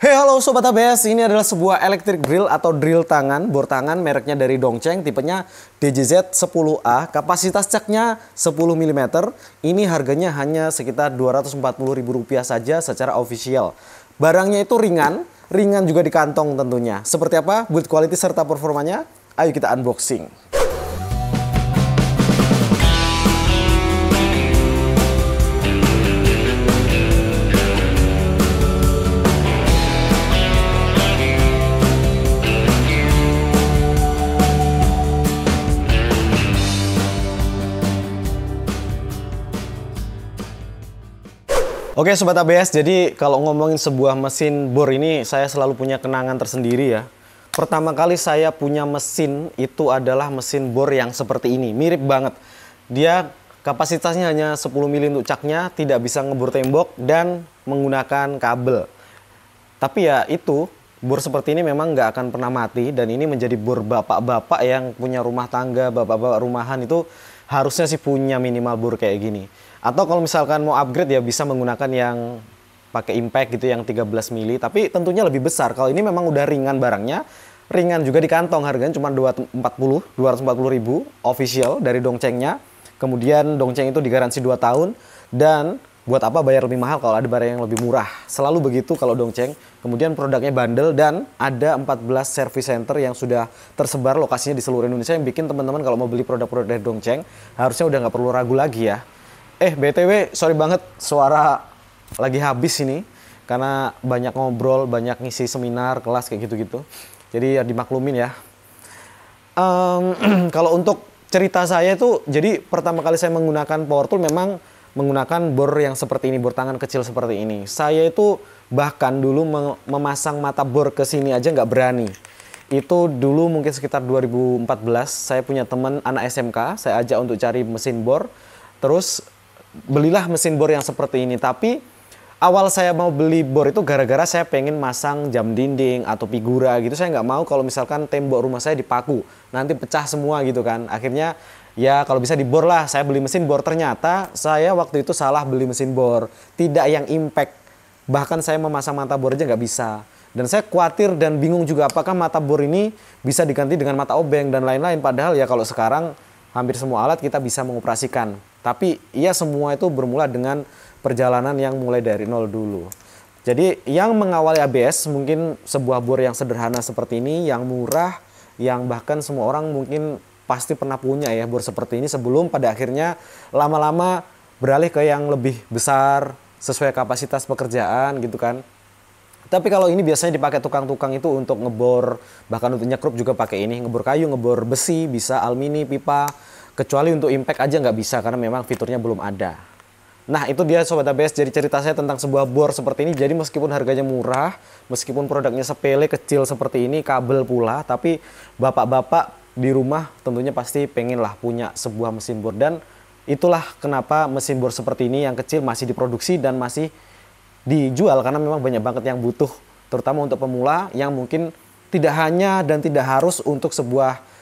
Hey halo Sobat ABS, ini adalah sebuah electric drill atau drill tangan, bor tangan mereknya dari Dongcheng, tipenya DJZ 10A, kapasitas caknya 10 mm. Ini harganya hanya sekitar Rp240.000 saja secara official. Barangnya itu ringan juga di kantong tentunya. Seperti apa build quality serta performanya? Ayo kita unboxing. Oke Sobat ABS, jadi kalau ngomongin sebuah mesin bor ini saya selalu punya kenangan tersendiri ya. Pertama kali saya punya mesin itu adalah mesin bor yang seperti ini, mirip banget. Dia kapasitasnya hanya 10 mili untuk caknya, tidak bisa ngebor tembok dan menggunakan kabel. Tapi ya itu, bor seperti ini memang nggak akan pernah mati dan ini menjadi bor bapak-bapak yang punya rumah tangga, bapak-bapak rumahan itu harusnya sih punya minimal bor kayak gini. Atau kalau misalkan mau upgrade ya bisa menggunakan yang pakai impact gitu yang 13 mili, tapi tentunya lebih besar. Kalau ini memang udah ringan barangnya, ringan juga di kantong, harganya cuma 240.000 official dari Dongchengnya. Kemudian Dongcheng itu digaransi 2 tahun dan buat apa bayar lebih mahal kalau ada barang yang lebih murah. Selalu begitu kalau Dongcheng. Kemudian produknya bandel dan ada 14 service center yang sudah tersebar lokasinya di seluruh Indonesia yang bikin teman-teman kalau mau beli produk-produk dari Dongcheng harusnya udah nggak perlu ragu lagi ya. BTW, sorry banget suara lagi habis ini karena banyak ngobrol, banyak ngisi seminar, kelas kayak gitu-gitu. Jadi ya dimaklumin ya. Kalau untuk cerita saya itu, jadi pertama kali saya menggunakan power tool memang menggunakan bor yang seperti ini, bor tangan kecil seperti ini. Saya itu bahkan dulu memasang mata bor ke sini aja nggak berani. Itu dulu mungkin sekitar 2014, saya punya teman anak SMK, saya ajak untuk cari mesin bor. Terus belilah mesin bor yang seperti ini. Tapi awal saya mau beli bor itu gara-gara saya pengen masang jam dinding atau figura gitu. Saya nggak mau kalau misalkan tembok rumah saya dipaku, nanti pecah semua gitu kan. Akhirnya ya kalau bisa dibor lah, saya beli mesin bor. Ternyata saya waktu itu salah beli mesin bor, tidak yang impact. Bahkan saya memasang mata bor aja nggak bisa. Dan saya khawatir dan bingung juga apakah mata bor ini bisa diganti dengan mata obeng dan lain-lain. Padahal ya kalau sekarang hampir semua alat kita bisa mengoperasikan. Tapi ya semua itu bermula dengan perjalanan yang mulai dari nol dulu. Jadi yang mengawali ABS mungkin sebuah bor yang sederhana seperti ini, yang murah, yang bahkan semua orang mungkin pasti pernah punya ya bor seperti ini sebelum pada akhirnya lama-lama beralih ke yang lebih besar sesuai kapasitas pekerjaan gitu kan. Tapi kalau ini biasanya dipakai tukang-tukang itu untuk ngebor, bahkan untuk nyekrup juga pakai ini, ngebor kayu, ngebor besi, bisa alumini, pipa. Kecuali untuk impact aja nggak bisa karena memang fiturnya belum ada. Nah itu dia Sobat ABS, jadi cerita saya tentang sebuah bor seperti ini. Jadi meskipun harganya murah, meskipun produknya sepele kecil seperti ini, kabel pula, tapi bapak-bapak di rumah tentunya pasti pengen lah punya sebuah mesin bor. Dan itulah kenapa mesin bor seperti ini yang kecil masih diproduksi dan masih dijual karena memang banyak banget yang butuh, terutama untuk pemula yang mungkin tidak hanya dan tidak harus untuk sebuah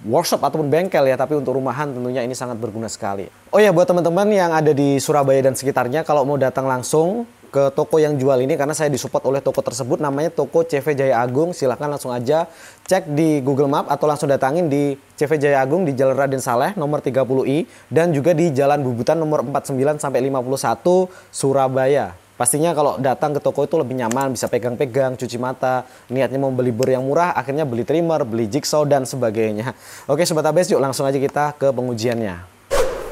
workshop ataupun bengkel ya, tapi untuk rumahan tentunya ini sangat berguna sekali. Oh ya, buat teman-teman yang ada di Surabaya dan sekitarnya, kalau mau datang langsung ke toko yang jual ini, karena saya disupport oleh toko tersebut, namanya toko CV Jaya Agung. Silahkan langsung aja cek di Google Map atau langsung datangin di CV Jaya Agung di Jalan Raden Saleh nomor 30I dan juga di Jalan Bubutan nomor 49 sampai 51 Surabaya. Pastinya kalau datang ke toko itu lebih nyaman, bisa pegang-pegang, cuci mata. Niatnya mau beli bor yang murah, akhirnya beli trimmer, beli jigsaw, dan sebagainya. Oke Sobat ABS, yuk langsung aja kita ke pengujiannya.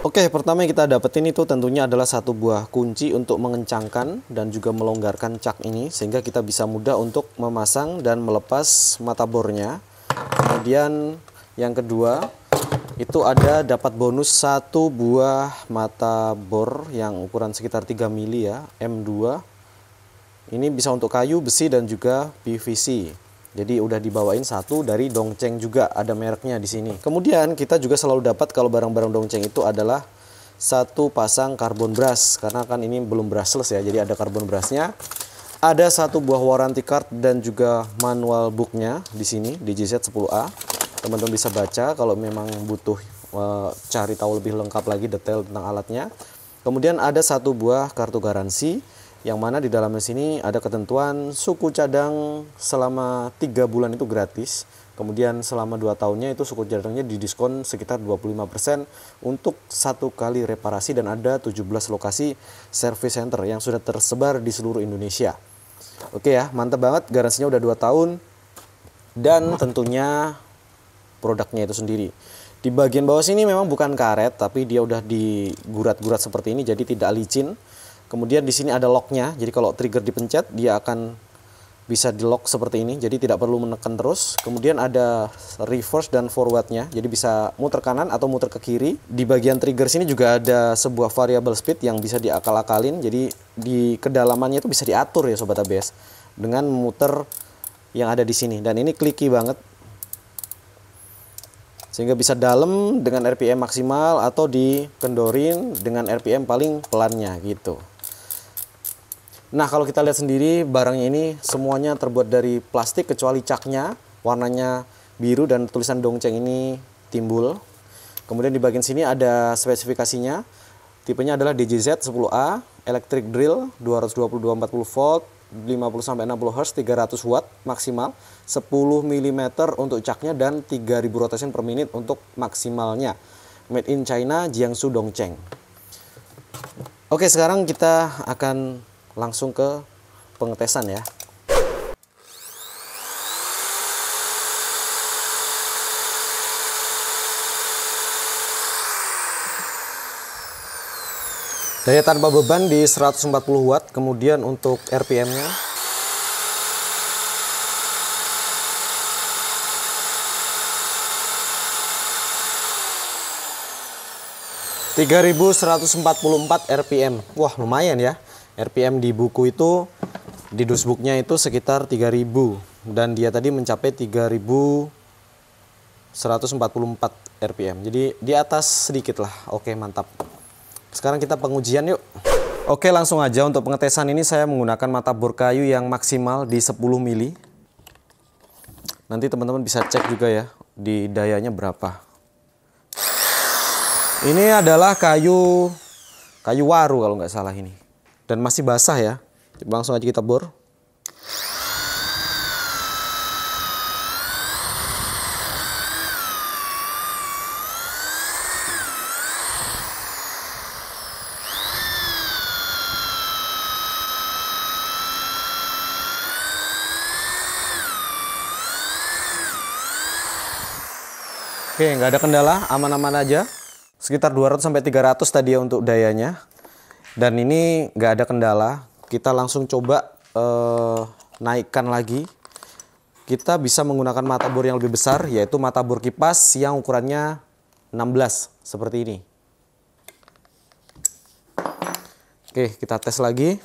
Oke, pertama yang kita dapetin itu tentunya adalah satu buah kunci untuk mengencangkan dan juga melonggarkan cak ini. Sehingga kita bisa mudah untuk memasang dan melepas mata bornya. Kemudian yang kedua, itu ada dapat bonus satu buah mata bor yang ukuran sekitar 3 mili ya, M2. Ini bisa untuk kayu, besi, dan juga PVC. Jadi udah dibawain satu dari Dongcheng juga, ada mereknya di sini. Kemudian kita juga selalu dapat kalau barang-barang Dongcheng itu adalah satu pasang carbon brush, karena kan ini belum brushless ya, jadi ada carbon brushnya. Ada satu buah warranty card dan juga manual booknya di sini, DJZ 10A. Teman-teman bisa baca kalau memang butuh cari tahu lebih lengkap lagi detail tentang alatnya. Kemudian ada satu buah kartu garansi Yang mana di dalamnya sini ada ketentuan suku cadang selama 3 bulan itu gratis. Kemudian selama 2 tahunnya itu suku cadangnya didiskon sekitar 25% untuk 1 kali reparasi, dan ada 17 lokasi service center yang sudah tersebar di seluruh Indonesia. Oke ya, mantap banget, garansinya udah 2 tahun. Dan tentunya produknya itu sendiri. Di bagian bawah sini memang bukan karet, tapi dia udah digurat-gurat seperti ini, jadi tidak licin. Kemudian di sini ada locknya, jadi kalau trigger dipencet dia akan bisa di lock seperti ini, jadi tidak perlu menekan terus. Kemudian ada reverse dan forwardnya, jadi bisa muter kanan atau muter ke kiri. Di bagian trigger sini juga ada sebuah variable speed yang bisa diakal-akalin, jadi di kedalamannya itu bisa diatur ya Sobat ABS dengan memutar yang ada di sini. Dan ini clicky banget, sehingga bisa dalam dengan RPM maksimal atau dikendorin dengan RPM paling pelannya gitu. Nah, kalau kita lihat sendiri barangnya ini semuanya terbuat dari plastik kecuali caknya, warnanya biru dan tulisan Dongcheng ini timbul. Kemudian di bagian sini ada spesifikasinya. Tipenya adalah DJZ 10A, electric drill 220-240 volt, 50-60 Hz, 300 watt maksimal, 10 mm untuk caknya, dan 3000 rotation per menit untuk maksimalnya. Made in China, Jiangsu Dongcheng. Oke, sekarang kita akan langsung ke pengetesan ya. Daya tanpa beban di 140 watt, kemudian untuk RPM-nya 3144 RPM. Wah, lumayan ya. RPM di buku itu, di dusbooknya itu sekitar 3000, dan dia tadi mencapai 3144 RPM. Jadi di atas sedikit lah. Oke, mantap. Sekarang kita pengujian yuk. Oke, langsung aja untuk pengetesan ini saya menggunakan mata bor kayu yang maksimal di 10 mili. Nanti teman-teman bisa cek juga ya di dayanya berapa. Ini adalah kayu waru kalau nggak salah ini. Dan masih basah ya. Langsung aja kita bor. Oke, nggak ada kendala, aman-aman aja. Sekitar 200-300 tadi ya untuk dayanya. Dan ini nggak ada kendala. Kita langsung coba naikkan lagi. Kita bisa menggunakan mata bor yang lebih besar, yaitu mata bor kipas yang ukurannya 16, seperti ini. Oke, kita tes lagi.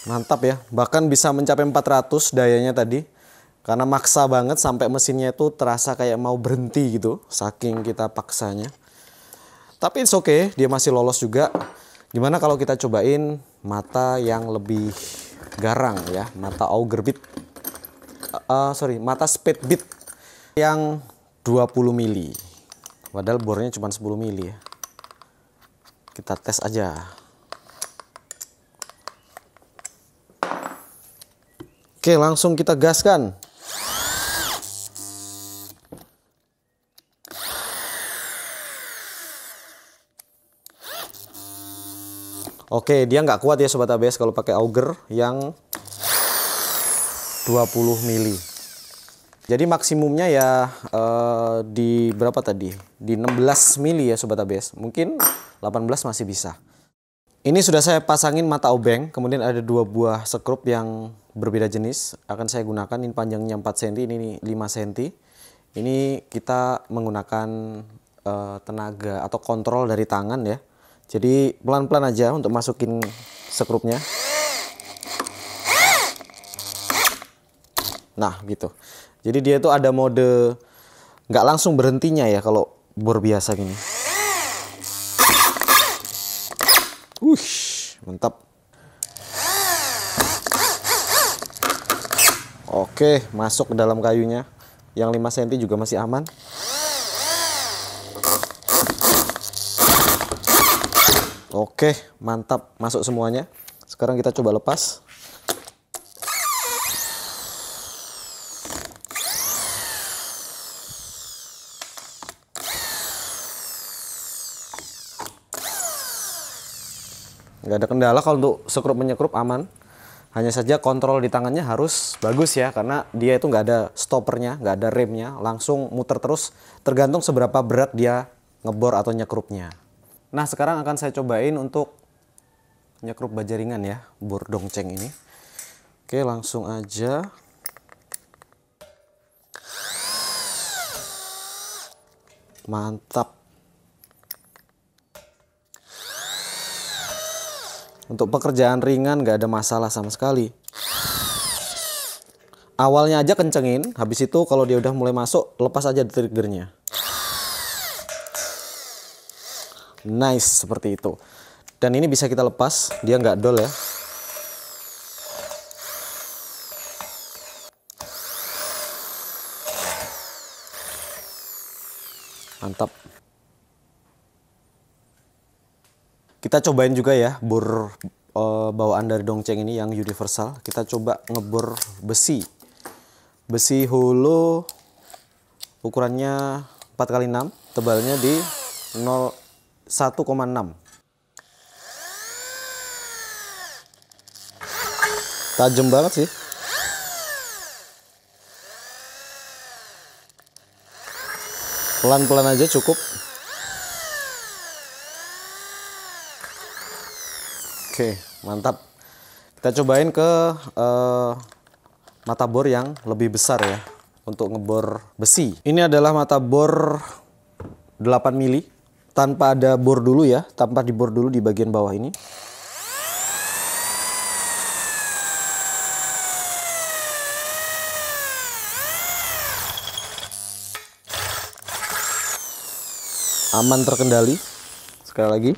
Mantap ya, bahkan bisa mencapai 400 dayanya tadi. Karena maksa banget sampai mesinnya itu terasa kayak mau berhenti gitu, saking kita paksanya. Tapi it's okay, dia masih lolos juga. Gimana kalau kita cobain mata yang lebih garang ya, mata auger bit. Mata speed bit yang 20 mili. Padahal bornya cuma 10 mili ya. Kita tes aja. Oke, langsung kita gaskan. Oke, dia nggak kuat ya Sobat ABS kalau pakai auger yang 20 mili. Jadi maksimumnya ya di berapa tadi? Di 16 mili ya Sobat ABS. Mungkin 18 masih bisa. Ini sudah saya pasangin mata obeng, kemudian ada 2 buah sekrup yang berbeda jenis. Akan saya gunakan, ini panjangnya 4 cm, ini 5 cm. Ini kita menggunakan tenaga atau kontrol dari tangan ya. Jadi pelan-pelan aja untuk masukin sekrupnya. Nah gitu. Jadi dia itu ada mode nggak langsung berhentinya ya kalau bor biasa gini. Mantap. Oke, masuk ke dalam kayunya. Yang 5 cm juga masih aman. Oke, mantap, masuk semuanya. Sekarang kita coba lepas. Nggak ada kendala kalau untuk sekrup menyekrup, aman. Hanya saja kontrol di tangannya harus bagus ya, karena dia itu nggak ada stoppernya, nggak ada remnya, langsung muter terus tergantung seberapa berat dia ngebor atau nyekrupnya. Nah sekarang akan saya cobain untuk nyekrup baja ringan ya, bor dongceng ini. Oke, langsung aja. Mantap. Untuk pekerjaan ringan nggak ada masalah sama sekali. Awalnya aja kencengin, habis itu kalau dia udah mulai masuk, lepas aja triggernya. Nice, seperti itu. Dan ini bisa kita lepas, dia nggak dol ya. Mantap. Kita cobain juga ya bor bawaan dari dongceng ini yang universal. Kita coba ngebor besi. Besi holo ukurannya 4x6, tebalnya di 1,6. Tajam banget sih. Pelan-pelan aja cukup. Oke, mantap. Kita cobain ke mata bor yang lebih besar ya untuk ngebor besi. Ini adalah mata bor 8 mili tanpa ada bor dulu ya, tanpa dibor dulu di bagian bawah ini. Aman, terkendali. Sekali lagi.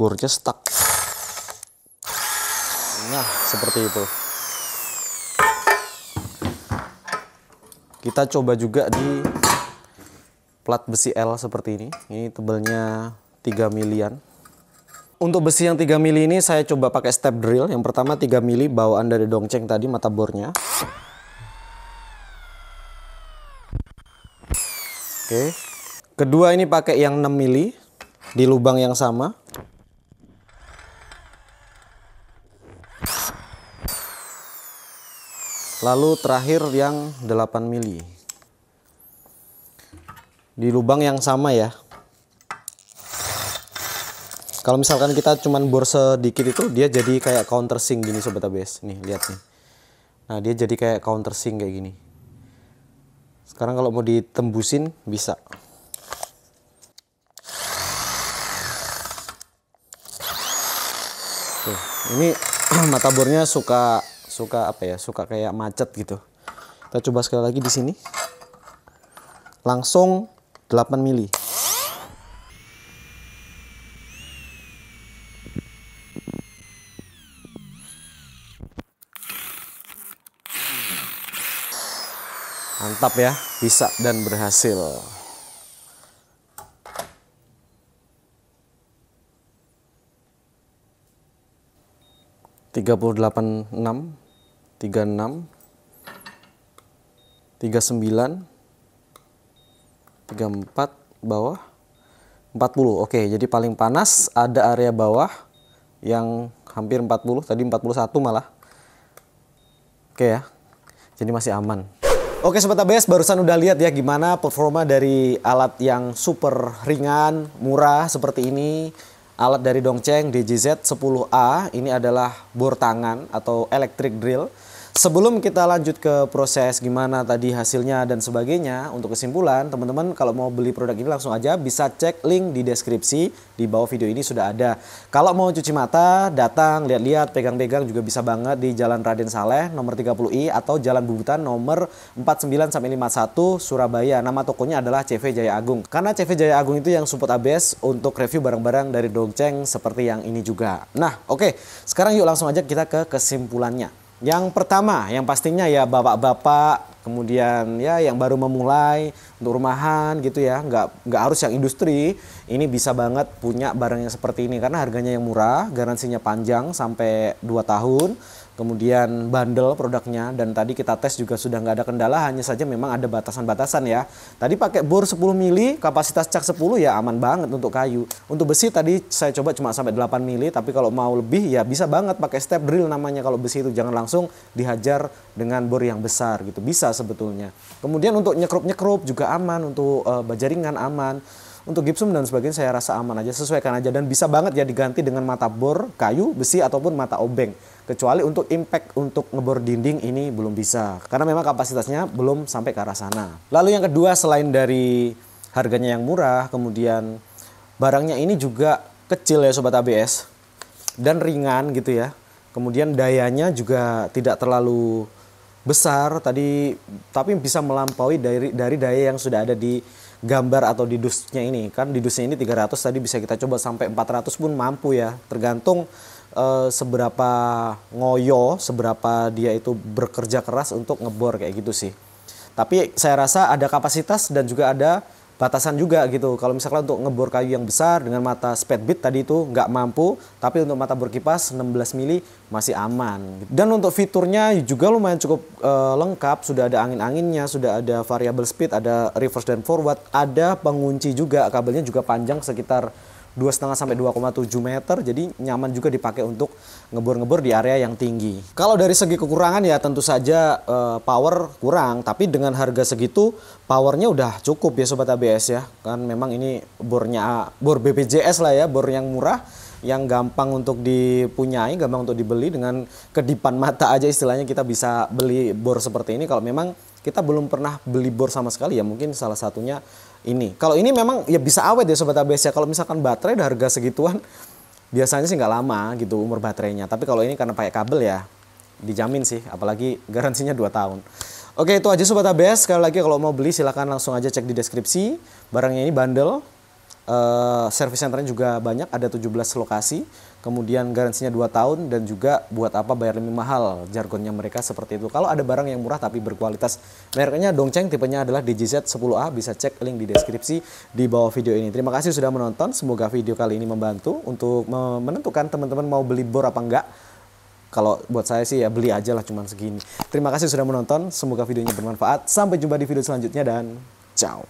Bornya stuck. Nah, seperti itu. Kita coba juga di plat besi L seperti ini. Ini tebalnya 3 milian. Untuk besi yang 3 mili ini saya coba pakai step drill. Yang pertama 3 mili bawaan dari dongceng tadi, mata bornya. Oke. Kedua ini pakai yang 6 mili di lubang yang sama. Lalu terakhir yang 8 mili. Di lubang yang sama ya. Kalau misalkan kita cuman bor sedikit itu, dia jadi kayak countersink gini sobat ABS. Nih, lihat nih. Nah, dia jadi kayak countersink kayak gini. Sekarang kalau mau ditembusin bisa. Tuh, ini mata bornya suka apa ya? Suka kayak macet gitu. Kita coba sekali lagi di sini. Langsung 8 mili. Mantap ya, bisa dan berhasil. Tiga puluh delapan enam, 36, 39, 34 bawah, 40. Oke, jadi paling panas ada area bawah yang hampir 40, tadi 41 malah. Oke ya, jadi masih aman. Oke Sobat ABS, barusan udah lihat ya gimana performa dari alat yang super ringan, murah seperti ini. Alat dari dongceng DJZ 10A, ini adalah bor tangan atau electric drill. Sebelum kita lanjut ke proses gimana tadi hasilnya dan sebagainya, untuk kesimpulan, teman-teman kalau mau beli produk ini langsung aja bisa cek link di deskripsi, di bawah video ini sudah ada. Kalau mau cuci mata, datang, lihat-lihat, pegang-pegang juga bisa banget di Jalan Raden Saleh nomor 30I atau Jalan Bubutan nomor 49-51 Surabaya. Nama tokonya adalah CV Jaya Agung. Karena CV Jaya Agung itu yang support ABS untuk review barang-barang dari Dongceng seperti yang ini juga. Nah, oke, sekarang yuk langsung aja kita ke kesimpulannya. Yang pertama, yang pastinya ya bapak-bapak, kemudian ya yang baru memulai untuk rumahan gitu ya, nggak harus yang industri, ini bisa banget punya barang yang seperti ini karena harganya yang murah, garansinya panjang sampai 2 tahun, kemudian bandel produknya, dan tadi kita tes juga sudah nggak ada kendala, hanya saja memang ada batasan-batasan ya. Tadi pakai bor 10 mili, kapasitas cak 10 ya aman banget untuk kayu. Untuk besi tadi saya coba cuma sampai 8 mili, tapi kalau mau lebih ya bisa banget pakai step drill namanya kalau besi itu, jangan langsung dihajar dengan bor yang besar gitu, bisa sebetulnya. Kemudian untuk nyekrup-nyekrup juga aman, untuk bajaringan aman. Untuk gipsum dan sebagainya saya rasa aman aja, sesuaikan aja, dan bisa banget ya diganti dengan mata bor kayu, besi ataupun mata obeng. Kecuali untuk impact untuk ngebor dinding ini belum bisa karena memang kapasitasnya belum sampai ke arah sana. Lalu yang kedua, selain dari harganya yang murah, kemudian barangnya ini juga kecil ya Sobat ABS dan ringan gitu ya. Kemudian dayanya juga tidak terlalu besar tadi, tapi bisa melampaui dari daya yang sudah ada di gambar atau di dusnya ini. Kan di dusnya ini 300, tadi bisa kita coba sampai 400 pun mampu ya, tergantung seberapa ngoyo, seberapa dia itu bekerja keras untuk ngebor kayak gitu sih. Tapi saya rasa ada kapasitas dan juga ada batasan juga gitu. Kalau misalkan untuk ngebor kayu yang besar dengan mata speed bit tadi itu nggak mampu, tapi untuk mata bor kipas 16 mili masih aman. Dan untuk fiturnya juga lumayan cukup lengkap, sudah ada angin-anginnya, sudah ada variable speed, ada reverse dan forward, ada pengunci juga, kabelnya juga panjang sekitar 2,5 sampai 2,7 meter, jadi nyaman juga dipakai untuk ngebor-ngebor di area yang tinggi. Kalau dari segi kekurangan ya tentu saja power kurang, tapi dengan harga segitu powernya udah cukup ya Sobat ABS ya. Kan memang ini bornya bor BPJS lah ya, bor yang murah, yang gampang untuk dipunyai, gampang untuk dibeli, dengan kedipan mata aja istilahnya kita bisa beli bor seperti ini. Kalau memang kita belum pernah beli bor sama sekali ya, mungkin salah satunya ini. Kalau ini memang ya bisa awet ya Sobat ABS ya. Kalau misalkan baterai udah harga segituan biasanya sih nggak lama gitu umur baterainya. Tapi kalau ini karena pakai kabel ya dijamin sih, apalagi garansinya 2 tahun. Oke, itu aja Sobat ABS. Sekali lagi kalau mau beli silahkan langsung aja cek di deskripsi. Barangnya ini bandel. Service centernya juga banyak, ada 17 lokasi. Kemudian garansinya 2 tahun, dan juga buat apa bayar lebih mahal, jargonnya mereka seperti itu. Kalau ada barang yang murah tapi berkualitas, mereknya Dongceng, tipenya adalah DJZ 10A, bisa cek link di deskripsi di bawah video ini. Terima kasih sudah menonton, semoga video kali ini membantu untuk menentukan teman-teman mau beli bor apa enggak. Kalau buat saya sih ya beli aja lah, cuman segini. Terima kasih sudah menonton, semoga videonya bermanfaat. Sampai jumpa di video selanjutnya dan ciao.